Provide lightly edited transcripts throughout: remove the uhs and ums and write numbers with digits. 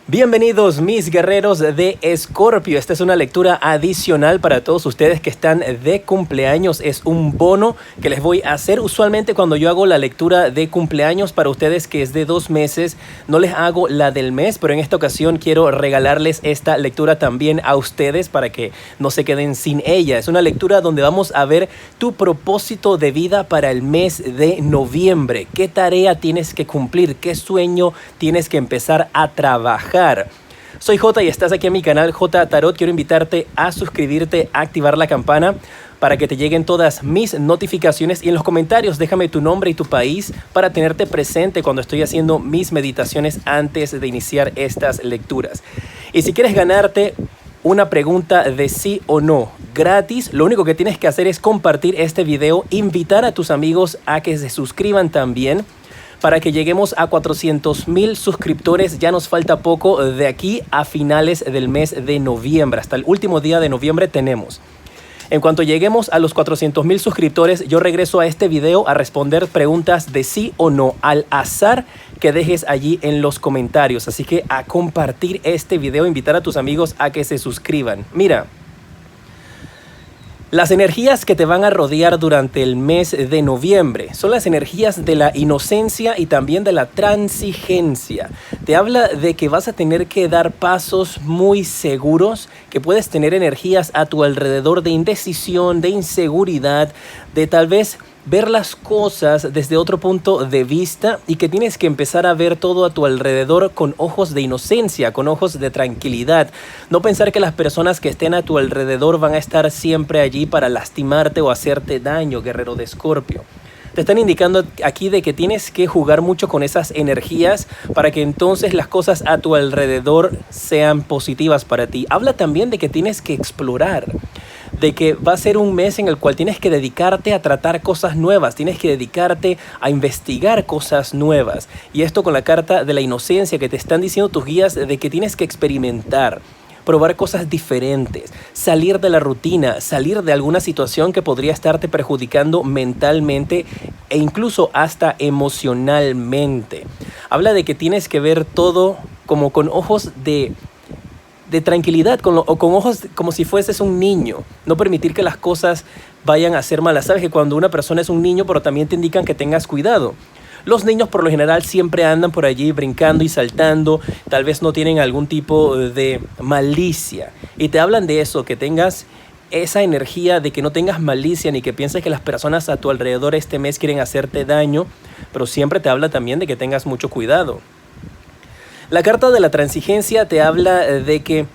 Bienvenidos mis guerreros de Escorpio. Esta es una lectura adicional para todos ustedes que están de cumpleaños. Es un bono que les voy a hacer. Usualmente cuando yo hago la lectura de cumpleaños para ustedes que es de 2 meses, no les hago la del mes, pero en esta ocasión quiero regalarles esta lectura también a ustedes para que no se queden sin ella. Es una lectura donde vamos a ver tu propósito de vida para el mes de noviembre. ¿Qué tarea tienes que cumplir? ¿Qué sueño tienes que empezar a trabajar? Soy J y estás aquí en mi canal J Tarot. Quiero invitarte a suscribirte, a activar la campana para que te lleguen todas mis notificaciones, y en los comentarios déjame tu nombre y tu país para tenerte presente cuando estoy haciendo mis meditaciones antes de iniciar estas lecturas. Y si quieres ganarte una pregunta de sí o no gratis, lo único que tienes que hacer es compartir este video, invitar a tus amigos a que se suscriban también, para que lleguemos a 400,000 suscriptores. Ya nos falta poco de aquí a finales del mes de noviembre. Hasta el último día de noviembre tenemos. En cuanto lleguemos a los 400,000 suscriptores, yo regreso a este video a responder preguntas de sí o no al azar que dejes allí en los comentarios. Así que a compartir este video, invitar a tus amigos a que se suscriban. Mira, las energías que te van a rodear durante el mes de noviembre son las energías de la inocencia y también de la transigencia. Te habla de que vas a tener que dar pasos muy seguros, que puedes tener energías a tu alrededor de indecisión, de inseguridad, de tal vez ver las cosas desde otro punto de vista, y que tienes que empezar a ver todo a tu alrededor con ojos de inocencia, con ojos de tranquilidad. No pensar que las personas que estén a tu alrededor van a estar siempre allí para lastimarte o hacerte daño, guerrero de Escorpio. Te están indicando aquí de que tienes que jugar mucho con esas energías para que entonces las cosas a tu alrededor sean positivas para ti. Habla también de que tienes que explorar, de que va a ser un mes en el cual tienes que dedicarte a tratar cosas nuevas, tienes que dedicarte a investigar cosas nuevas. Y esto con la carta de la inocencia, que te están diciendo tus guías de que tienes que experimentar, probar cosas diferentes, salir de la rutina, salir de alguna situación que podría estarte perjudicando mentalmente e incluso hasta emocionalmente. Habla de que tienes que ver todo como con ojos de tranquilidad, con ojos como si fueses un niño. No permitir que las cosas vayan a ser malas. Sabes que cuando una persona es un niño, pero también te indican que tengas cuidado. Los niños por lo general siempre andan por allí brincando y saltando, tal vez no tienen algún tipo de malicia. Y te hablan de eso, que tengas esa energía de que no tengas malicia ni que pienses que las personas a tu alrededor este mes quieren hacerte daño, pero siempre te habla también de que tengas mucho cuidado. La carta de la transigencia te habla de que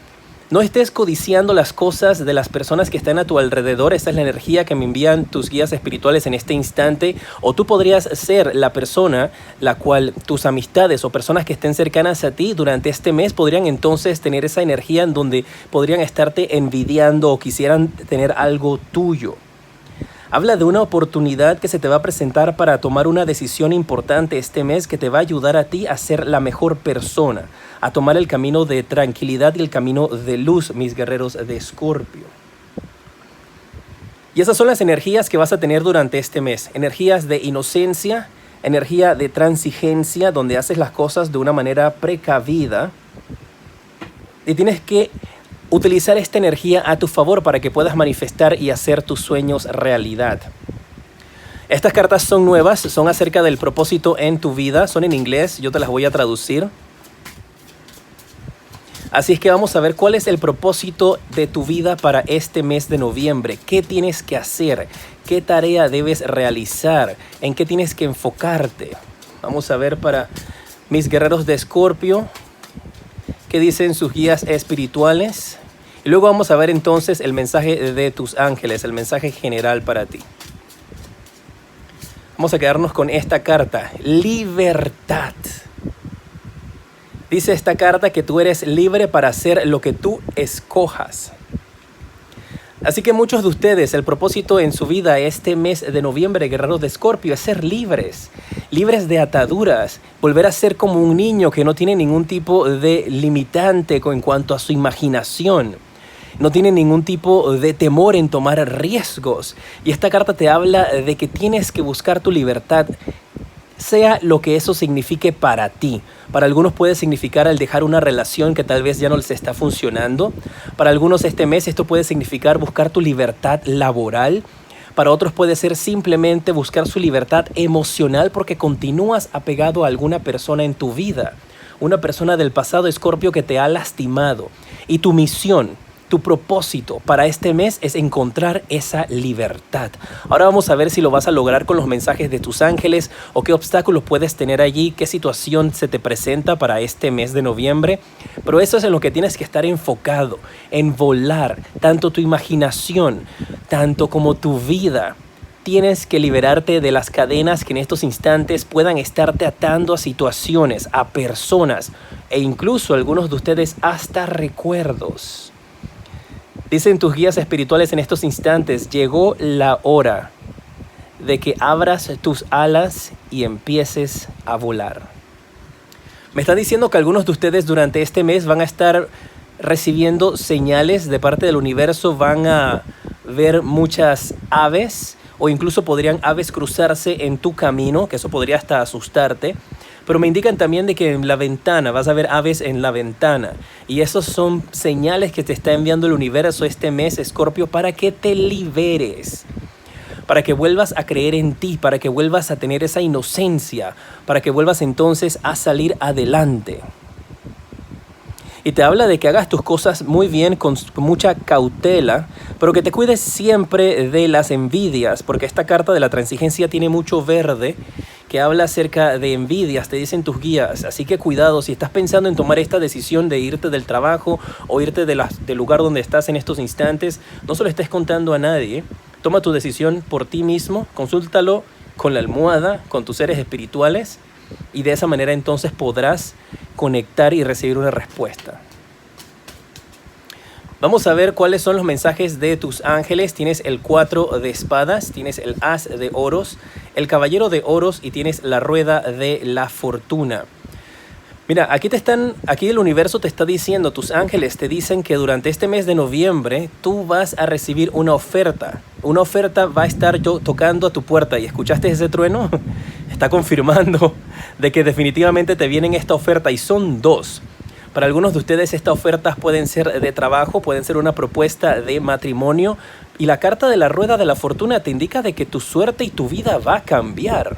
no estés codiciando las cosas de las personas que están a tu alrededor. Esta es la energía que me envían tus guías espirituales en este instante. O tú podrías ser la persona la cual tus amistades o personas que estén cercanas a ti durante este mes podrían entonces tener esa energía en donde podrían estarte envidiando o quisieran tener algo tuyo. Habla de una oportunidad que se te va a presentar para tomar una decisión importante este mes que te va a ayudar a ti a ser la mejor persona, a tomar el camino de tranquilidad y el camino de luz, mis guerreros de Escorpio. Y esas son las energías que vas a tener durante este mes. Energías de inocencia, energía de transigencia, donde haces las cosas de una manera precavida. Y tienes que utilizar esta energía a tu favor para que puedas manifestar y hacer tus sueños realidad. Estas cartas son nuevas, son acerca del propósito en tu vida, son en inglés, yo te las voy a traducir. Así es que vamos a ver cuál es el propósito de tu vida para este mes de noviembre. ¿Qué tienes que hacer? ¿Qué tarea debes realizar? ¿En qué tienes que enfocarte? Vamos a ver para mis guerreros de Escorpio qué dicen sus guías espirituales. Y luego vamos a ver entonces el mensaje de tus ángeles, el mensaje general para ti. Vamos a quedarnos con esta carta, libertad. Dice esta carta que tú eres libre para hacer lo que tú escojas. Así que muchos de ustedes, el propósito en su vida este mes de noviembre, guerreros de Escorpio, es ser libres. Libres de ataduras, volver a ser como un niño que no tiene ningún tipo de limitante en cuanto a su imaginación. No tiene ningún tipo de temor en tomar riesgos. Y esta carta te habla de que tienes que buscar tu libertad sea lo que eso signifique para ti. Para algunos puede significar el dejar una relación que tal vez ya no les está funcionando. Para algunos este mes esto puede significar buscar tu libertad laboral. Para otros puede ser simplemente buscar su libertad emocional porque continúas apegado a alguna persona en tu vida. Una persona del pasado, Escorpio, que te ha lastimado. Y tu misión, tu propósito para este mes es encontrar esa libertad. Ahora vamos a ver si lo vas a lograr con los mensajes de tus ángeles o qué obstáculos puedes tener allí, qué situación se te presenta para este mes de noviembre. Pero eso es en lo que tienes que estar enfocado, en volar, tanto tu imaginación, tanto como tu vida. Tienes que liberarte de las cadenas que en estos instantes puedan estarte atando a situaciones, a personas e incluso algunos de ustedes hasta recuerdos. Dicen tus guías espirituales en estos instantes, llegó la hora de que abras tus alas y empieces a volar. Me están diciendo que algunos de ustedes durante este mes van a estar recibiendo señales de parte del universo, van a ver muchas aves o incluso podrían aves cruzarse en tu camino, que eso podría hasta asustarte. Pero me indican también de que en la ventana, vas a ver aves en la ventana. Y esos son señales que te está enviando el universo este mes, Escorpio, para que te liberes. Para que vuelvas a creer en ti, para que vuelvas a tener esa inocencia, para que vuelvas entonces a salir adelante. Y te habla de que hagas tus cosas muy bien, con mucha cautela, pero que te cuides siempre de las envidias, porque esta carta de la transigencia tiene mucho verde, que habla acerca de envidias, te dicen tus guías. Así que cuidado, si estás pensando en tomar esta decisión de irte del trabajo o irte del lugar donde estás en estos instantes, no se lo estés contando a nadie. Toma tu decisión por ti mismo, consúltalo con la almohada, con tus seres espirituales, y de esa manera entonces podrás conectar y recibir una respuesta. Vamos a ver cuáles son los mensajes de tus ángeles. Tienes el 4 de espadas, tienes el as de oros, el caballero de oros y tienes la rueda de la fortuna. Mira, aquí el universo te está diciendo, tus ángeles te dicen que durante este mes de noviembre tú vas a recibir una oferta. Una oferta va a estar tocando a tu puerta. ¿Y escuchaste ese trueno? Está confirmando de que definitivamente te vienen esta oferta y son dos. Para algunos de ustedes estas ofertas pueden ser de trabajo, pueden ser una propuesta de matrimonio. Y la carta de la rueda de la fortuna te indica de que tu suerte y tu vida va a cambiar.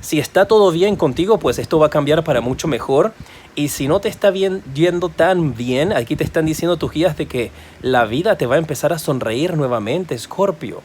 Si está todo bien contigo, pues esto va a cambiar para mucho mejor. Y si no te está yendo tan bien, aquí te están diciendo tus guías de que la vida te va a empezar a sonreír nuevamente, Escorpio.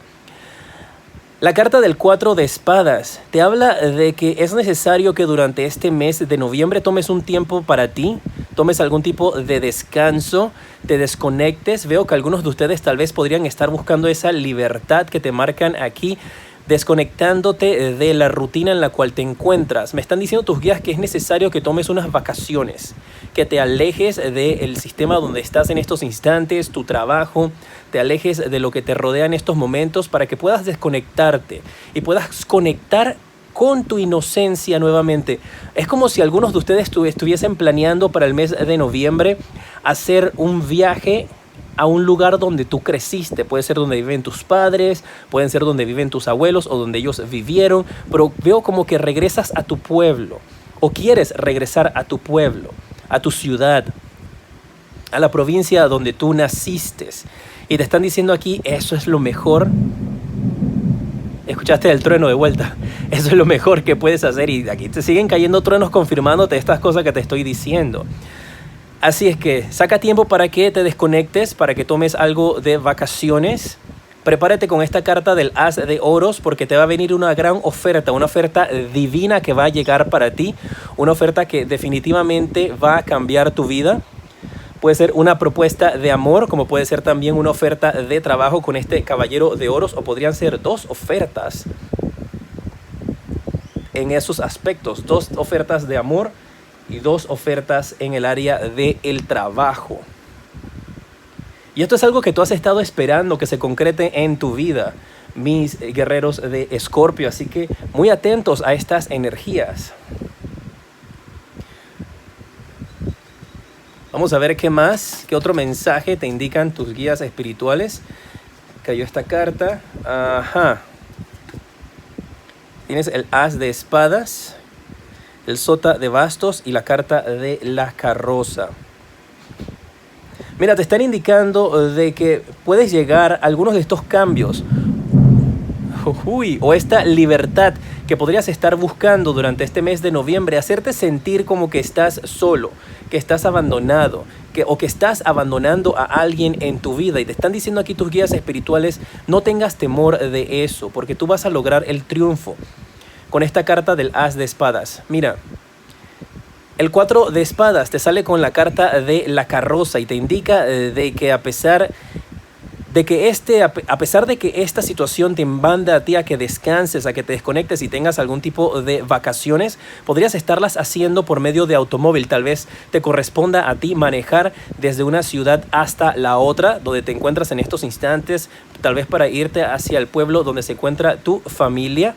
La carta del 4 de espadas te habla de que es necesario que durante este mes de noviembre tomes un tiempo para ti, tomes algún tipo de descanso, te desconectes. Veo que algunos de ustedes tal vez podrían estar buscando esa libertad que te marcan aquí, desconectándote de la rutina en la cual te encuentras. Me están diciendo tus guías que es necesario que tomes unas vacaciones, que te alejes del sistema donde estás en estos instantes, tu trabajo, te alejes de lo que te rodea en estos momentos para que puedas desconectarte y puedas conectar con tu inocencia nuevamente. Es como si algunos de ustedes estuviesen planeando para el mes de noviembre hacer un viaje a un lugar donde tú creciste. Puede ser donde viven tus padres, pueden ser donde viven tus abuelos o donde ellos vivieron, pero veo como que regresas a tu pueblo o quieres regresar a tu pueblo, a tu ciudad, a la provincia donde tú naciste. Y te están diciendo aquí, eso es lo mejor. Escuchaste el trueno de vuelta. Eso es lo mejor que puedes hacer. Y aquí te siguen cayendo truenos confirmándote estas cosas que te estoy diciendo. Así es que saca tiempo para que te desconectes, para que tomes algo de vacaciones. Prepárate con esta carta del as de oros porque te va a venir una gran oferta, una oferta divina que va a llegar para ti. Una oferta que definitivamente va a cambiar tu vida. Puede ser una propuesta de amor, como puede ser también una oferta de trabajo con este caballero de oros, o podrían ser dos ofertas en esos aspectos, dos ofertas de amor y dos ofertas en el área del trabajo. Y esto es algo que tú has estado esperando que se concrete en tu vida, mis guerreros de Escorpio, así que muy atentos a estas energías. Vamos a ver qué más, qué otro mensaje te indican tus guías espirituales. Cayó esta carta. Ajá. Tienes el as de espadas, el sota de bastos y la carta de la carroza. Mira, te están indicando de que puedes llegar a algunos de estos cambios. O esta libertad que podrías estar buscando durante este mes de noviembre, hacerte sentir como que estás solo, que estás abandonado, o que estás abandonando a alguien en tu vida. Y te están diciendo aquí tus guías espirituales, no tengas temor de eso, porque tú vas a lograr el triunfo con esta carta del as de espadas. Mira, el 4 de espadas te sale con la carta de la carroza y te indica de que a pesar de que esta situación te manda a ti a que descanses, a que te desconectes y tengas algún tipo de vacaciones, podrías estarlas haciendo por medio de automóvil. Tal vez te corresponda a ti manejar desde una ciudad hasta la otra, donde te encuentras en estos instantes, tal vez para irte hacia el pueblo donde se encuentra tu familia.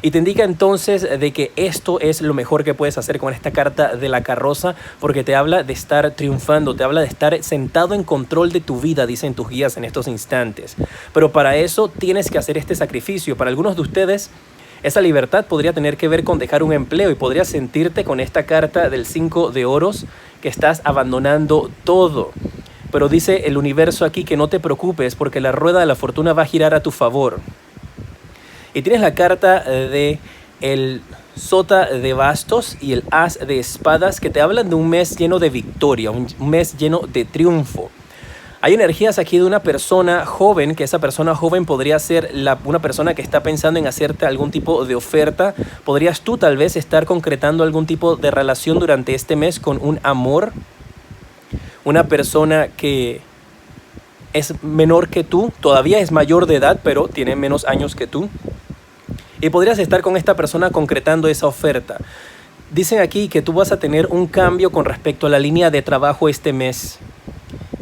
Y te indica entonces de que esto es lo mejor que puedes hacer con esta carta de la carroza, porque te habla de estar triunfando, te habla de estar sentado en control de tu vida, dicen tus guías en estos instantes. Pero para eso tienes que hacer este sacrificio. Para algunos de ustedes, esa libertad podría tener que ver con dejar un empleo y podrías sentirte con esta carta del 5 de oros que estás abandonando todo. Pero dice el universo aquí que no te preocupes, porque la rueda de la fortuna va a girar a tu favor. Y tienes la carta de el sota de bastos y el as de espadas que te hablan de un mes lleno de victoria, un mes lleno de triunfo. Hay energías aquí de una persona joven, que esa persona joven podría ser una persona que está pensando en hacerte algún tipo de oferta. Podrías tú tal vez estar concretando algún tipo de relación durante este mes con un amor. Una persona que es menor que tú, todavía es mayor de edad, pero tiene menos años que tú. Y podrías estar con esta persona concretando esa oferta. Dicen aquí que tú vas a tener un cambio con respecto a la línea de trabajo este mes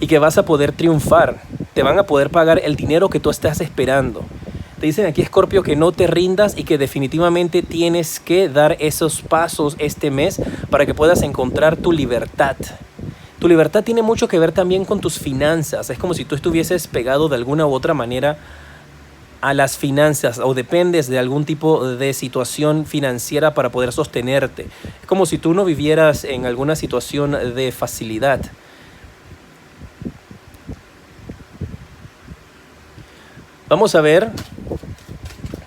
y que vas a poder triunfar. Te van a poder pagar el dinero que tú estás esperando. Te dicen aquí, Escorpio, que no te rindas y que definitivamente tienes que dar esos pasos este mes para que puedas encontrar tu libertad. Tu libertad tiene mucho que ver también con tus finanzas. Es como si tú estuvieses pegado de alguna u otra manera a las finanzas o dependes de algún tipo de situación financiera para poder sostenerte. Es como si tú no vivieras en alguna situación de facilidad. Vamos a ver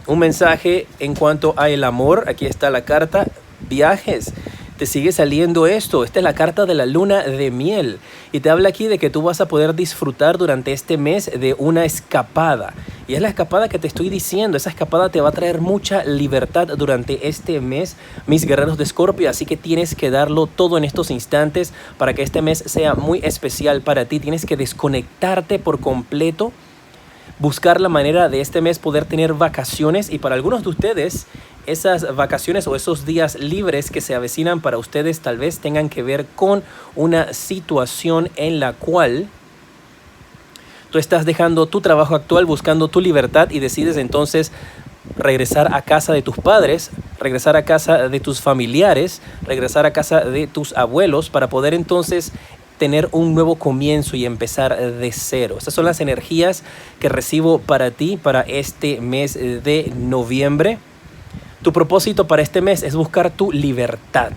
un mensaje en cuanto a el amor. Aquí está la carta, viajes. Te sigue saliendo esto. Esta es la carta de la luna de miel. Y te habla aquí de que tú vas a poder disfrutar durante este mes de una escapada. Y es la escapada que te estoy diciendo. Esa escapada te va a traer mucha libertad durante este mes, mis guerreros de Escorpio. Así que tienes que darlo todo en estos instantes para que este mes sea muy especial para ti. Tienes que desconectarte por completo. Buscar la manera de este mes poder tener vacaciones, y para algunos de ustedes esas vacaciones o esos días libres que se avecinan para ustedes tal vez tengan que ver con una situación en la cual tú estás dejando tu trabajo actual, buscando tu libertad y decides entonces regresar a casa de tus padres, regresar a casa de tus familiares, regresar a casa de tus abuelos para poder entonces tener un nuevo comienzo y empezar de cero. Esas son las energías que recibo para ti, para este mes de noviembre. Tu propósito para este mes es buscar tu libertad.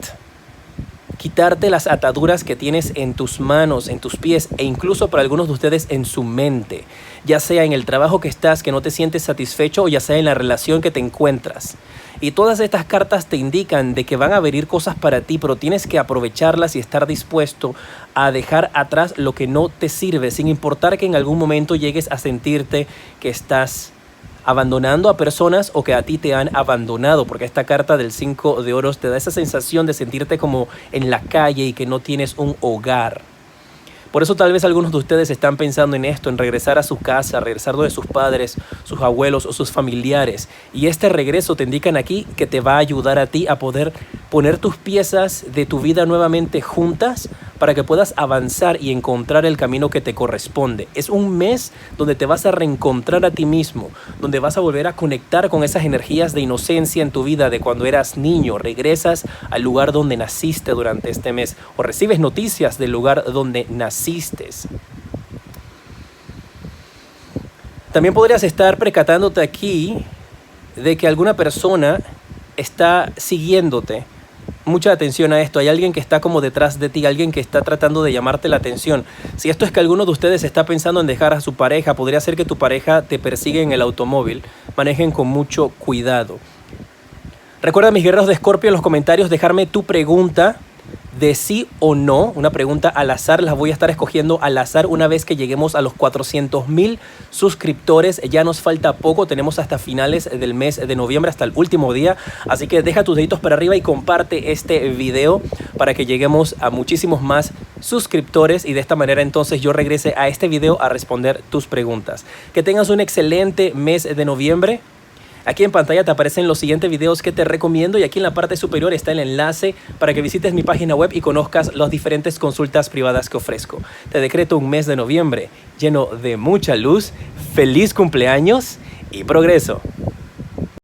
Quitarte las ataduras que tienes en tus manos, en tus pies e incluso para algunos de ustedes en su mente. Ya sea en el trabajo que estás, que no te sientes satisfecho, o ya sea en la relación que te encuentras. Y todas estas cartas te indican de que van a venir cosas para ti, pero tienes que aprovecharlas y estar dispuesto a dejar atrás lo que no te sirve, sin importar que en algún momento llegues a sentirte que estás abandonando a personas o que a ti te han abandonado, porque esta carta del 5 de oros te da esa sensación de sentirte como en la calle y que no tienes un hogar. Por eso tal vez algunos de ustedes están pensando en esto, en regresar a su casa, regresar donde sus padres, sus abuelos o sus familiares. Y este regreso te indican aquí que te va a ayudar a ti a poder poner tus piezas de tu vida nuevamente juntas para que puedas avanzar y encontrar el camino que te corresponde. Es un mes donde te vas a reencontrar a ti mismo, donde vas a volver a conectar con esas energías de inocencia en tu vida de cuando eras niño. Regresas al lugar donde naciste durante este mes o recibes noticias del lugar donde naciste. También podrías estar percatándote aquí de que alguna persona está siguiéndote. Mucha atención a esto. Hay alguien que está como detrás de ti, alguien que está tratando de llamarte la atención. Si esto es que alguno de ustedes está pensando en dejar a su pareja, podría ser que tu pareja te persigue en el automóvil. Manejen con mucho cuidado. Recuerda, mis guerreros de Escorpio, en los comentarios dejarme tu pregunta de sí o no, una pregunta al azar. Las voy a estar escogiendo al azar una vez que lleguemos a los 400,000 suscriptores. Ya nos falta poco, tenemos hasta finales del mes de noviembre, hasta el último día. Así que deja tus deditos para arriba y comparte este video para que lleguemos a muchísimos más suscriptores y de esta manera entonces yo regrese a este video a responder tus preguntas. Que tengas un excelente mes de noviembre. Aquí en pantalla te aparecen los siguientes videos que te recomiendo y aquí en la parte superior está el enlace para que visites mi página web y conozcas las diferentes consultas privadas que ofrezco. Te decreto un mes de noviembre lleno de mucha luz, feliz cumpleaños y progreso.